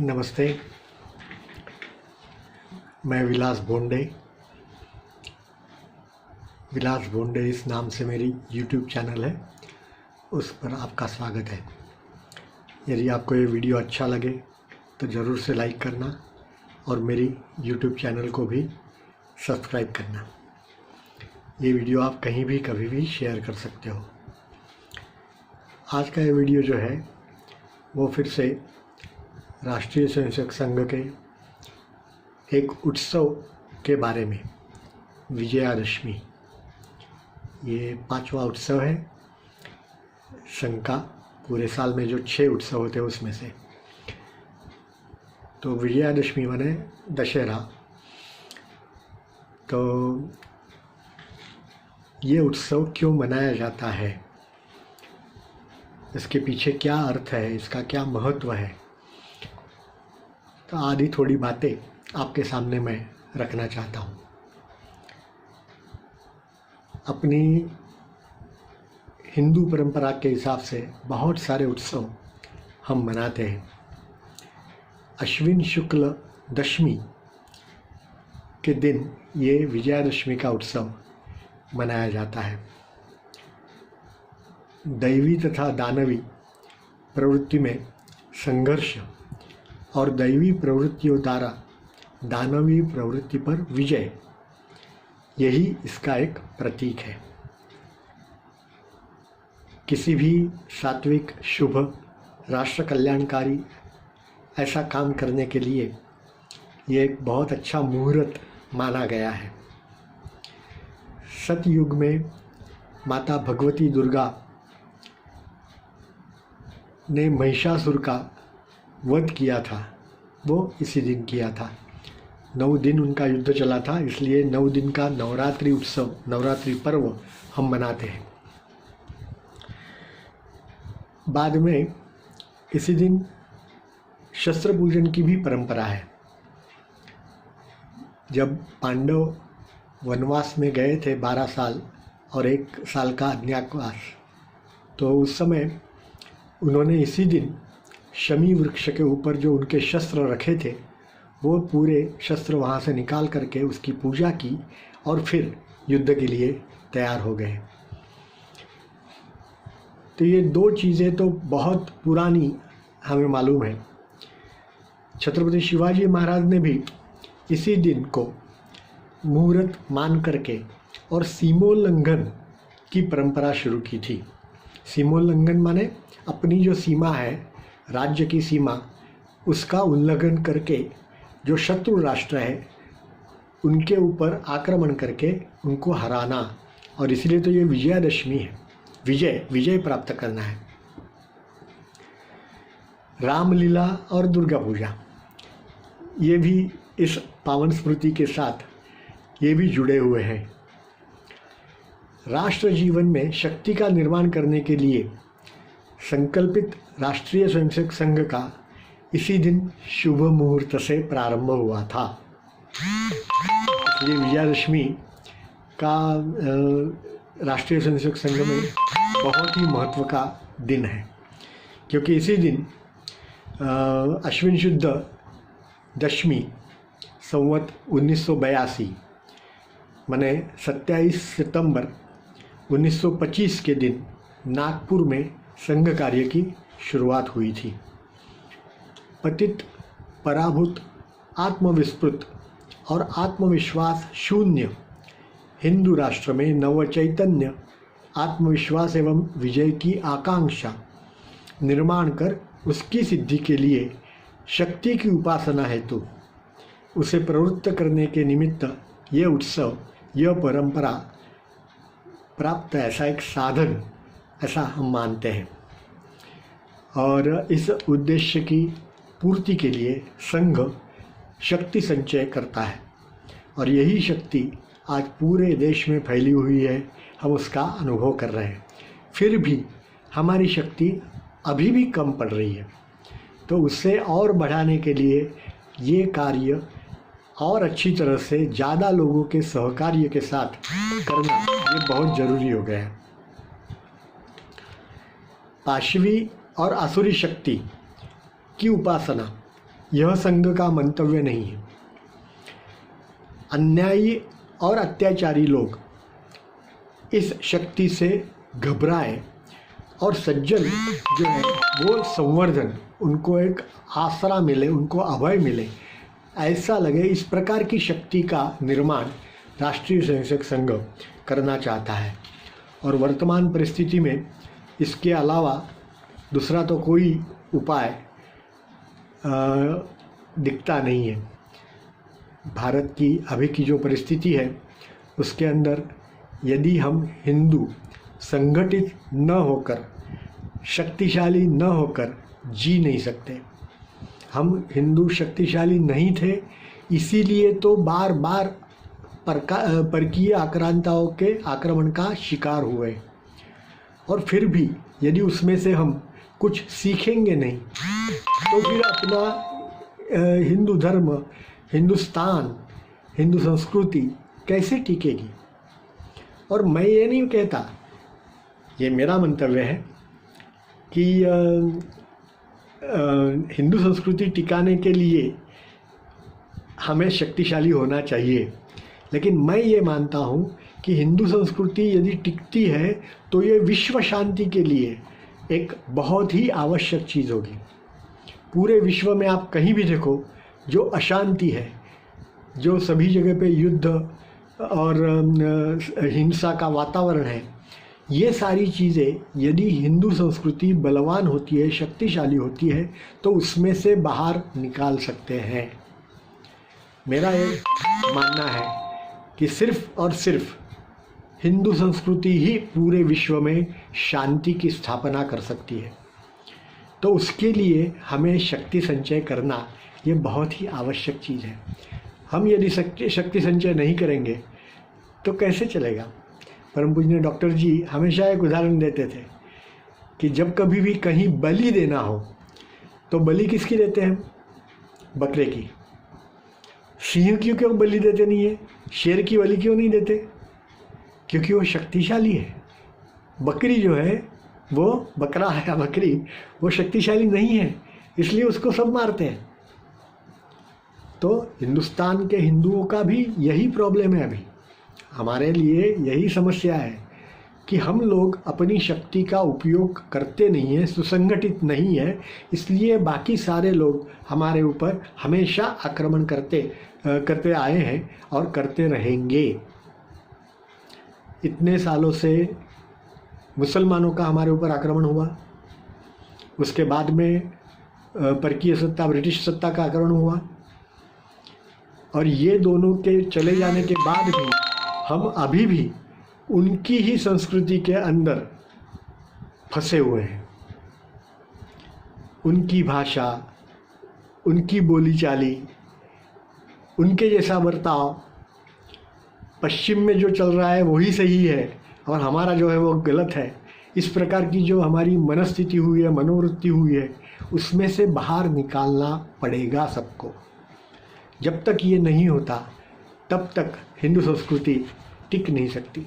नमस्ते। मैं विलास बोंडे। विलास बोंडे इस नाम से मेरी यूट्यूब चैनल है, उस पर आपका स्वागत है। यदि आपको ये वीडियो अच्छा लगे तो ज़रूर से लाइक करना और मेरी यूट्यूब चैनल को भी सब्सक्राइब करना। ये वीडियो आप कहीं भी कभी भी शेयर कर सकते हो। आज का ये वीडियो जो है वो फिर से राष्ट्रीय स्वयंसेवक संघ के एक उत्सव के बारे में, विजयादशमी। ये 5वां उत्सव है संघ का। पूरे साल में जो 6 उत्सव होते हैं उसमें से तो विजयादशमी माने दशहरा। तो ये उत्सव क्यों मनाया जाता है, इसके पीछे क्या अर्थ है, इसका क्या महत्व है, तो आदि थोड़ी बातें आपके सामने मैं रखना चाहता हूँ। अपनी हिंदू परंपरा के हिसाब से बहुत सारे उत्सव हम मनाते हैं। अश्विन शुक्ल दशमी के दिन ये विजयादशमी का उत्सव मनाया जाता है। दैवी तथा दानवी प्रवृत्ति में संघर्ष और दैवी प्रवृत्तियों द्वारा दानवी प्रवृत्ति पर विजय, यही इसका एक प्रतीक है। किसी भी सात्विक, शुभ, राष्ट्र कल्याणकारी ऐसा काम करने के लिए ये एक बहुत अच्छा मुहूर्त माना गया है। सतयुग में माता भगवती दुर्गा ने महिषासुर का वध किया था, वो इसी दिन किया था। 9 दिन उनका युद्ध चला था, इसलिए 9 दिन का नवरात्रि उत्सव, नवरात्रि पर्व हम मनाते हैं। बाद में इसी दिन शस्त्र पूजन की भी परंपरा है। जब पांडव वनवास में गए थे 12 साल और 1 साल का अज्ञातवास, तो उस समय उन्होंने इसी दिन शमी वृक्ष के ऊपर जो उनके शस्त्र रखे थे वो पूरे शस्त्र वहाँ से निकाल करके उसकी पूजा की और फिर युद्ध के लिए तैयार हो गए। तो ये 2 चीज़ें तो बहुत पुरानी हमें मालूम है। छत्रपति शिवाजी महाराज ने भी इसी दिन को मुहूर्त मान करके और सीमोल्लंघन की परंपरा शुरू की थी। सीमोल्लंघन माने अपनी जो सीमा है, राज्य की सीमा, उसका उल्लंघन करके जो शत्रु राष्ट्र है उनके ऊपर आक्रमण करके उनको हराना, और इसलिए तो ये विजयादशमी है। विजय प्राप्त करना है। रामलीला और दुर्गा पूजा ये भी इस पावन स्मृति के साथ ये भी जुड़े हुए हैं। राष्ट्र जीवन में शक्ति का निर्माण करने के लिए संकल्पित राष्ट्रीय स्वयंसेवक संघ का इसी दिन शुभ मुहूर्त से प्रारंभ हुआ था। ये विजयादशमी का राष्ट्रीय स्वयंसेवक संघ में बहुत ही महत्व का दिन है, क्योंकि इसी दिन अश्विन शुद्ध दशमी संवत 1982 माने 27 सितंबर 1925 के दिन नागपुर में संघ कार्य की शुरुआत हुई थी। पतित, पराभूत, आत्मविस्मृत और आत्मविश्वास शून्य हिंदू राष्ट्र में नवचैतन्य, आत्मविश्वास एवं विजय की आकांक्षा निर्माण कर उसकी सिद्धि के लिए शक्ति की उपासना हेतु उसे प्रवृत्त करने के निमित्त यह उत्सव, यह परंपरा प्राप्त ऐसा एक साधन, ऐसा हम मानते हैं। और इस उद्देश्य की पूर्ति के लिए संघ शक्ति संचय करता है, और यही शक्ति आज पूरे देश में फैली हुई है। हम उसका अनुभव कर रहे हैं। फिर भी हमारी शक्ति अभी भी कम पड़ रही है, तो उससे और बढ़ाने के लिए ये कार्य और अच्छी तरह से ज़्यादा लोगों के सहकार्य के साथ करना ये बहुत ज़रूरी हो गया है। पाशवी और आसुरी शक्ति की उपासना यह संघ का मंतव्य नहीं है। अन्यायी और अत्याचारी लोग इस शक्ति से घबराए और सज्जन जो है वो संवर्धन, उनको एक आसरा मिले, उनको अभय मिले, ऐसा लगे, इस प्रकार की शक्ति का निर्माण राष्ट्रीय स्वयंसेवक संघ करना चाहता है। और वर्तमान परिस्थिति में इसके अलावा दूसरा तो कोई उपाय दिखता नहीं है। भारत की अभी की जो परिस्थिति है उसके अंदर यदि हम हिंदू संगठित न होकर, शक्तिशाली न होकर जी नहीं सकते। हम हिंदू शक्तिशाली नहीं थे, इसीलिए तो बार बार परकीय आक्रांताओं के आक्रमण का शिकार हुए। और फिर भी यदि उसमें से हम कुछ सीखेंगे नहीं तो फिर अपना हिंदू धर्म, हिंदुस्तान, हिंदू संस्कृति कैसे टिकेगी। और मैं ये नहीं कहता, ये मेरा मंतव्य है कि हिंदू संस्कृति टिकाने के लिए हमें शक्तिशाली होना चाहिए, लेकिन मैं ये मानता हूँ कि हिंदू संस्कृति यदि टिकती है तो ये विश्व शांति के लिए एक बहुत ही आवश्यक चीज़ होगी। पूरे विश्व में आप कहीं भी देखो, जो अशांति है, जो सभी जगह पे युद्ध और हिंसा का वातावरण है, ये सारी चीज़ें यदि हिंदू संस्कृति बलवान होती है, शक्तिशाली होती है, तो उसमें से बाहर निकाल सकते हैं। मेरा ये मानना है कि सिर्फ और सिर्फ हिंदू संस्कृति ही पूरे विश्व में शांति की स्थापना कर सकती है। तो उसके लिए हमें शक्ति संचय करना ये बहुत ही आवश्यक चीज़ है। हम यदि शक्ति संचय नहीं करेंगे तो कैसे चलेगा। परम पूज्य डॉक्टर जी हमेशा एक उदाहरण देते थे कि जब कभी भी कहीं बलि देना हो तो बलि किसकी देते हैं? बकरे की। सिंह की क्यों बलि देते नहीं है? शेर की बलि क्यों नहीं देते? क्योंकि वो शक्तिशाली है। बकरी जो है, वो बकरा है या बकरी, वो शक्तिशाली नहीं है, इसलिए उसको सब मारते हैं। तो हिंदुस्तान के हिंदुओं का भी यही प्रॉब्लम है। अभी हमारे लिए यही समस्या है कि हम लोग अपनी शक्ति का उपयोग करते नहीं हैं, सुसंगठित नहीं है, इसलिए बाकी सारे लोग हमारे ऊपर हमेशा आक्रमण करते आए हैं और करते रहेंगे। इतने सालों से मुसलमानों का हमारे ऊपर आक्रमण हुआ, उसके बाद में परकीय सत्ता, ब्रिटिश सत्ता का आक्रमण हुआ, और ये दोनों के चले जाने के बाद भी हम अभी भी उनकी ही संस्कृति के अंदर फंसे हुए हैं। उनकी भाषा, उनकी बोलीचाली, उनके जैसा बर्ताव, पश्चिम में जो चल रहा है वही सही है और हमारा जो है वो गलत है। इस प्रकार की जो हमारी मनस्थिति हुई है, मनोवृत्ति हुई है, उसमें से बाहर निकालना पड़ेगा सबको। जब तक ये नहीं होता तब तक हिंदू संस्कृति टिक नहीं सकती।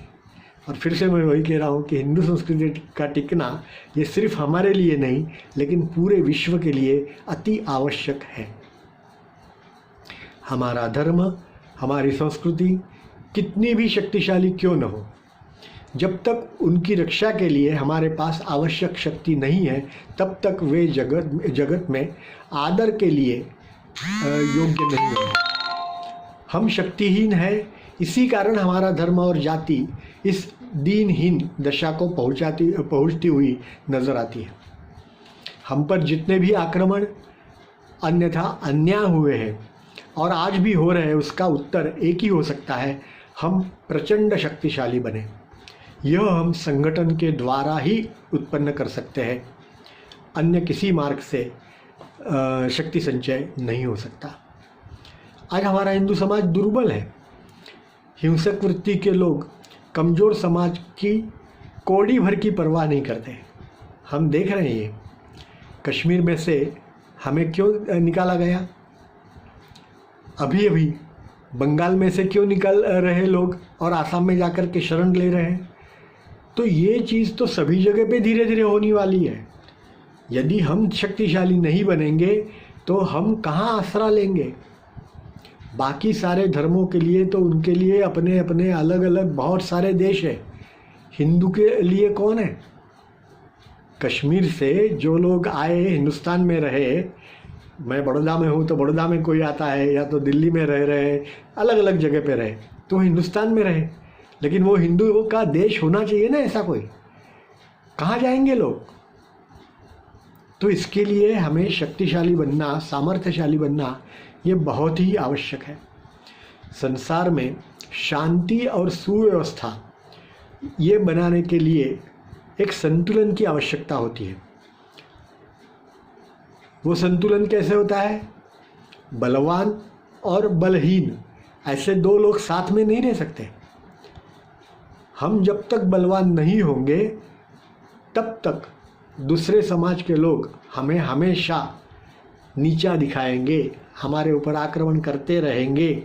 और फिर से मैं वही कह रहा हूँ कि हिंदू संस्कृति का टिकना ये सिर्फ हमारे लिए नहीं, लेकिन पूरे विश्व के लिए अति आवश्यक है। हमारा धर्म, हमारी संस्कृति कितनी भी शक्तिशाली क्यों न हो, जब तक उनकी रक्षा के लिए हमारे पास आवश्यक शक्ति नहीं है, तब तक वे जगत में आदर के लिए योग्य नहीं है। हम शक्तिहीन हैं, इसी कारण हमारा धर्म और जाति इस दीनहीन दशा को पहुंचती हुई नजर आती है। हम पर जितने भी आक्रमण अन्यथा अन्याय हुए हैं और आज भी हो रहे हैं, उसका उत्तर एक ही हो सकता है, हम प्रचंड शक्तिशाली बने। यह हम संगठन के द्वारा ही उत्पन्न कर सकते हैं, अन्य किसी मार्ग से शक्ति संचय नहीं हो सकता। आज हमारा हिंदू समाज दुर्बल है। हिंसक वृत्ति के लोग कमज़ोर समाज की कौड़ी भर की परवाह नहीं करते। हम देख रहे हैं, ये कश्मीर में से हमें क्यों निकाला गया, अभी अभी बंगाल में से क्यों निकल रहे लोग और आसाम में जाकर के शरण ले रहे हैं। तो ये चीज़ तो सभी जगह पे धीरे धीरे होने वाली है। यदि हम शक्तिशाली नहीं बनेंगे तो हम कहाँ आसरा लेंगे? बाकी सारे धर्मों के लिए तो उनके लिए अपने अपने अलग अलग बहुत सारे देश है। हिंदू के लिए कौन है? कश्मीर से जो लोग आए हिंदुस्तान में रहे, मैं बड़ौदा में हूँ तो बड़ौदा में कोई आता है, या तो दिल्ली में रह रहे, अलग अलग जगह पे रहे, तो हिंदुस्तान में रहे, लेकिन वो हिंदुओं का देश होना चाहिए ना। ऐसा कोई कहाँ जाएंगे लोग? तो इसके लिए हमें शक्तिशाली बनना, सामर्थ्यशाली बनना, ये बहुत ही आवश्यक है। संसार में शांति और सुव्यवस्था ये बनाने के लिए एक संतुलन की आवश्यकता होती है। वो संतुलन कैसे होता है? बलवान और बलहीन, ऐसे दो लोग साथ में नहीं रह सकते। हम जब तक बलवान नहीं होंगे तब तक दूसरे समाज के लोग हमें हमेशा नीचा दिखाएंगे, हमारे ऊपर आक्रमण करते रहेंगे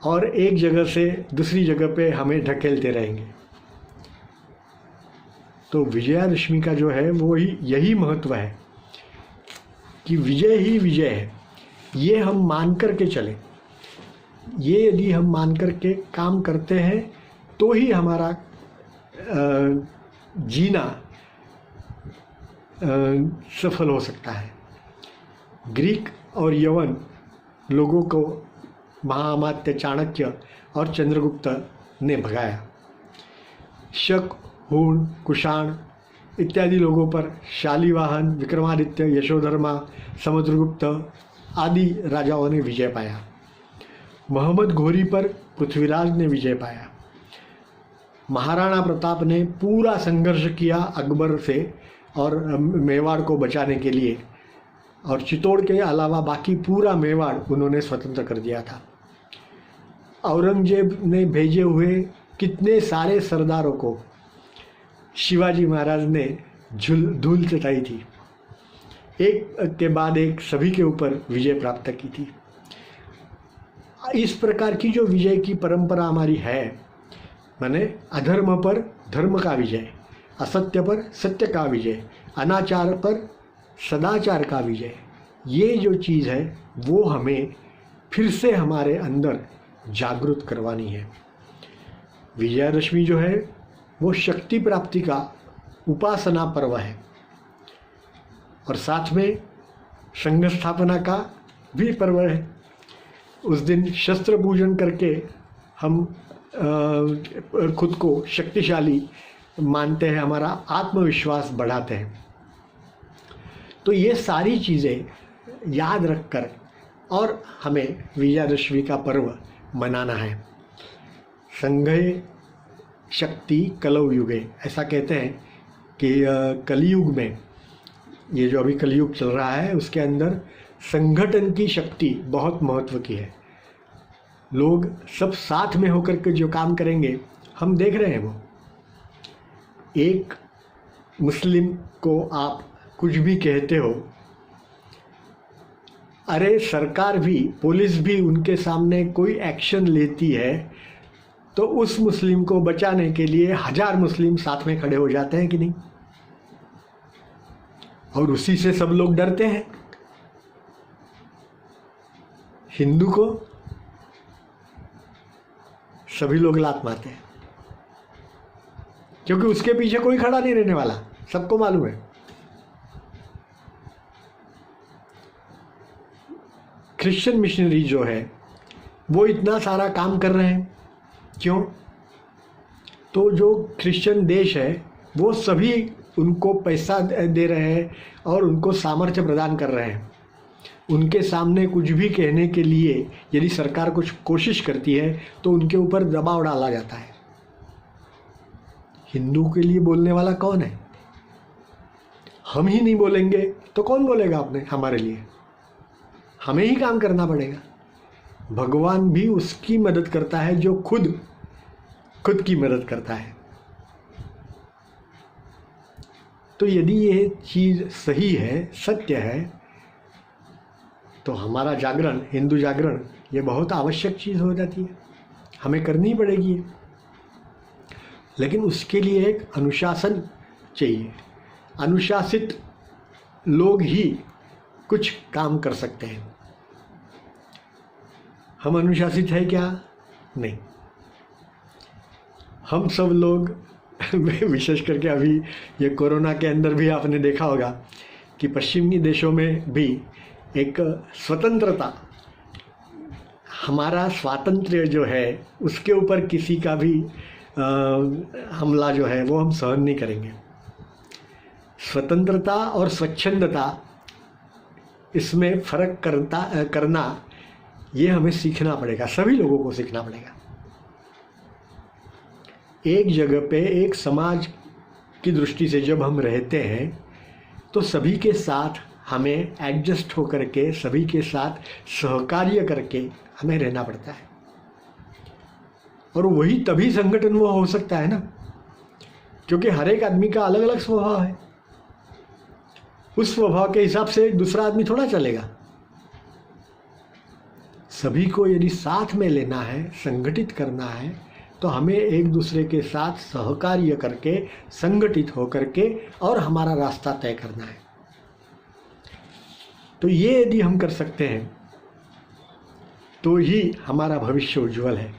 और एक जगह से दूसरी जगह पे हमें ढकेलते रहेंगे। तो विजयादशमी का जो है वो यही महत्व है कि विजय ही विजय है। ये हम मान कर के चलें। ये यदि हम मान कर के काम करते हैं तो ही हमारा जीना सफल हो सकता है। ग्रीक और यवन लोगों को महाअमात्य चाणक्य और चंद्रगुप्त ने भगाया। शक, हूण, कुषाण इत्यादि लोगों पर शालिवाहन, विक्रमादित्य, यशोधर्मा, समुद्रगुप्त आदि राजाओं ने विजय पाया। मोहम्मद घोरी पर पृथ्वीराज ने विजय पाया। महाराणा प्रताप ने पूरा संघर्ष किया अकबर से और मेवाड़ को बचाने के लिए, और चित्तौड़ के अलावा बाकी पूरा मेवाड़ उन्होंने स्वतंत्र कर दिया था। औरंगजेब ने भेजे हुए कितने सारे सरदारों को शिवाजी महाराज ने धूल चटाई थी, एक के बाद एक सभी के ऊपर विजय प्राप्त की थी। इस प्रकार की जो विजय की परंपरा हमारी है, माने अधर्म पर धर्म का विजय, असत्य पर सत्य का विजय, अनाचार पर सदाचार का विजय, ये जो चीज़ है वो हमें फिर से हमारे अंदर जागृत करवानी है। विजयादशमी जो है वो शक्ति प्राप्ति का उपासना पर्व है और साथ में संघ स्थापना का भी पर्व है। उस दिन शस्त्र पूजन करके हम खुद को शक्तिशाली मानते हैं, हमारा आत्मविश्वास बढ़ाते हैं। तो ये सारी चीज़ें याद रखकर और हमें विजयादशमी का पर्व मनाना है। संघे शक्ति कलौ युगे, ऐसा कहते हैं कि कलयुग में, ये जो अभी कलयुग चल रहा है उसके अंदर संगठन की शक्ति बहुत महत्व की है। लोग सब साथ में होकर के जो काम करेंगे, हम देख रहे हैं वो। एक मुस्लिम को आप कुछ भी कहते हो, अरे सरकार भी, पुलिस भी उनके सामने कोई एक्शन लेती है तो उस मुस्लिम को बचाने के लिए 1000 मुस्लिम साथ में खड़े हो जाते हैं कि नहीं? और उसी से सब लोग डरते हैं। हिंदू को सभी लोग लात मारते हैं क्योंकि उसके पीछे कोई खड़ा नहीं रहने वाला, सबको मालूम है। क्रिश्चियन मिशनरी जो है वो इतना सारा काम कर रहे हैं, क्यों? तो जो क्रिश्चियन देश है वो सभी उनको पैसा दे रहे हैं और उनको सामर्थ्य प्रदान कर रहे हैं। उनके सामने कुछ भी कहने के लिए यदि सरकार कुछ कोशिश करती है तो उनके ऊपर दबाव डाला जाता है। हिंदू के लिए बोलने वाला कौन है? हम ही नहीं बोलेंगे तो कौन बोलेगा अपने हमारे लिए? हमें ही काम करना पड़ेगा। भगवान भी उसकी मदद करता है जो खुद की मदद करता है। तो यदि ये चीज़ सही है, सत्य है, तो हमारा जागरण, हिंदू जागरण, ये बहुत आवश्यक चीज़ हो जाती है, हमें करनी पड़ेगी। लेकिन उसके लिए एक अनुशासन चाहिए। अनुशासित लोग ही कुछ काम कर सकते हैं। हम अनुशासित है क्या? नहीं। हम सब लोग विशेष करके अभी ये कोरोना के अंदर भी आपने देखा होगा कि पश्चिमी देशों में भी एक स्वतंत्रता, हमारा स्वातंत्र्य जो है उसके ऊपर किसी का भी हमला जो है वो हम सहन नहीं करेंगे। स्वतंत्रता और स्वच्छंदता, इसमें फ़र्क करना ये हमें सीखना पड़ेगा, सभी लोगों को सीखना पड़ेगा। एक जगह पे एक समाज की दृष्टि से जब हम रहते हैं तो सभी के साथ हमें एडजस्ट होकर के, सभी के साथ सहकार्य करके हमें रहना पड़ता है। और वही तभी संगठन वो हो सकता है ना, क्योंकि हर एक आदमी का अलग अलग स्वभाव है। उस स्वभाव के हिसाब से दूसरा आदमी थोड़ा चलेगा। सभी को यदि साथ में लेना है, संगठित करना है, तो हमें एक दूसरे के साथ सहकार्य करके, संगठित होकर के और हमारा रास्ता तय करना है। तो ये यदि हम कर सकते हैं तो ही हमारा भविष्य उज्जवल है,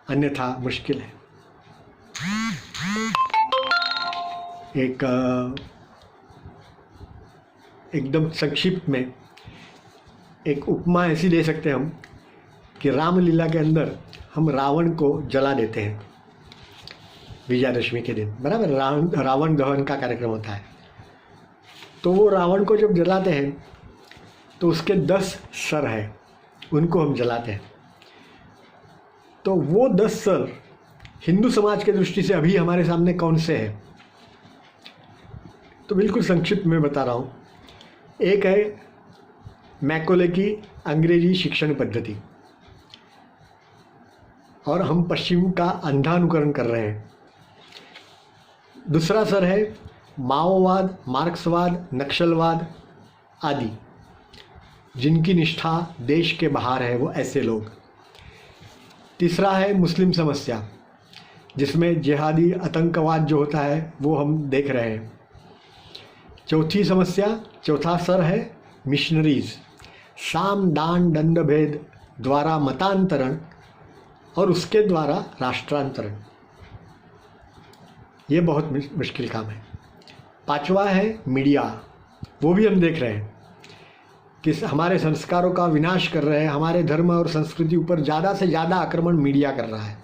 अन्यथा मुश्किल है। एकदम संक्षिप्त में एक उपमा ऐसी दे सकते हैं हम कि रामलीला के अंदर हम रावण को जला देते हैं विजयादशमी के दिन, बराबर। रावण दहन का कार्यक्रम होता है। तो वो रावण को जब जलाते हैं तो उसके 10 सर हैं, उनको हम जलाते हैं। तो वो 10 सर हिंदू समाज के दृष्टि से अभी हमारे सामने कौन से हैं? तो बिल्कुल संक्षिप्त में बता रहा हूँ। एक है मैकोले की अंग्रेजी शिक्षण पद्धति, और हम पश्चिम का अंधा अनुकरण कर रहे हैं। दूसरा सर है माओवाद, मार्क्सवाद, नक्सलवाद आदि, जिनकी निष्ठा देश के बाहर है, वो ऐसे लोग। तीसरा है मुस्लिम समस्या, जिसमें जिहादी आतंकवाद जो होता है वो हम देख रहे हैं। चौथा सर है मिशनरीज, साम दान दंड भेद द्वारा मतांतरण और उसके द्वारा राष्ट्रांतरण। ये बहुत मुश्किल काम है। पांचवा है मीडिया, वो भी हम देख रहे हैं कि हमारे संस्कारों का विनाश कर रहे हैं, हमारे धर्म और संस्कृति ऊपर ज़्यादा से ज़्यादा आक्रमण मीडिया कर रहा है।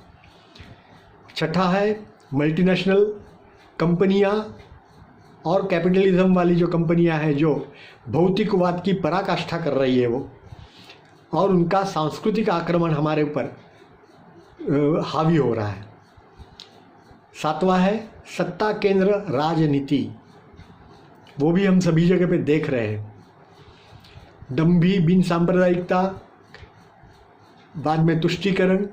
छठा है मल्टीनेशनल कंपनियां और कैपिटलिज्म वाली जो कंपनियां हैं, जो भौतिकवाद की पराकाष्ठा कर रही है वो, और उनका सांस्कृतिक आक्रमण हमारे ऊपर हावी हो रहा है। सातवां है सत्ता केंद्र राजनीति, वो भी हम सभी जगह पे देख रहे हैं। दंभी, बिन सांप्रदायिकता, बाद में तुष्टीकरण,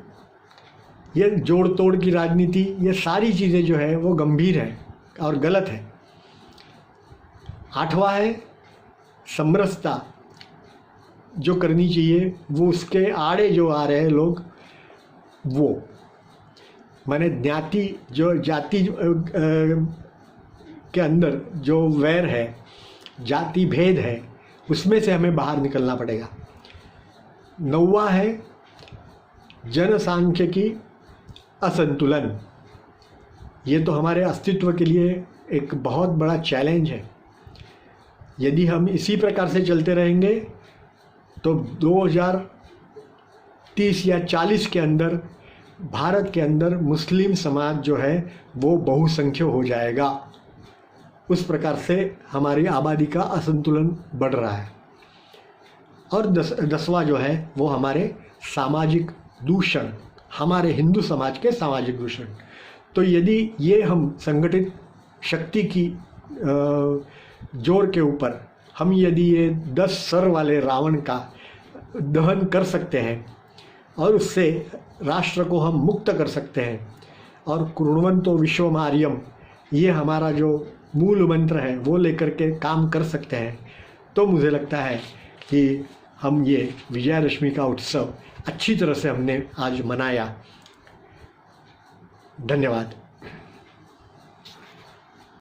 ये जोड़ तोड़ की राजनीति, ये सारी चीज़ें जो है वो गंभीर है और गलत है। आठवां है समरसता, जो करनी चाहिए वो उसके आड़े जो आ रहे हैं लोग, वो माने जाति के अंदर जो वैर है, जाति भेद है, उसमें से हमें बाहर निकलना पड़ेगा। 9वां है जनसांख्यिकी असंतुलन, ये तो हमारे अस्तित्व के लिए एक बहुत बड़ा चैलेंज है। यदि हम इसी प्रकार से चलते रहेंगे तो 2030 या 40 के अंदर भारत के अंदर मुस्लिम समाज जो है वो बहुसंख्य हो जाएगा। उस प्रकार से हमारी आबादी का असंतुलन बढ़ रहा है। और 10वां जो है वो हमारे सामाजिक दूषण, हमारे हिंदू समाज के सामाजिक दूषण। तो यदि ये हम संगठित शक्ति की जोर के ऊपर हम यदि ये 10 सर वाले रावण का दहन कर सकते हैं और उससे राष्ट्र को हम मुक्त कर सकते हैं, और कुर्वन्तो विश्वमार्यम, ये हमारा जो मूल मंत्र है वो लेकर के काम कर सकते हैं, तो मुझे लगता है कि हम ये विजयादशमी का उत्सव अच्छी तरह से हमने आज मनाया। धन्यवाद।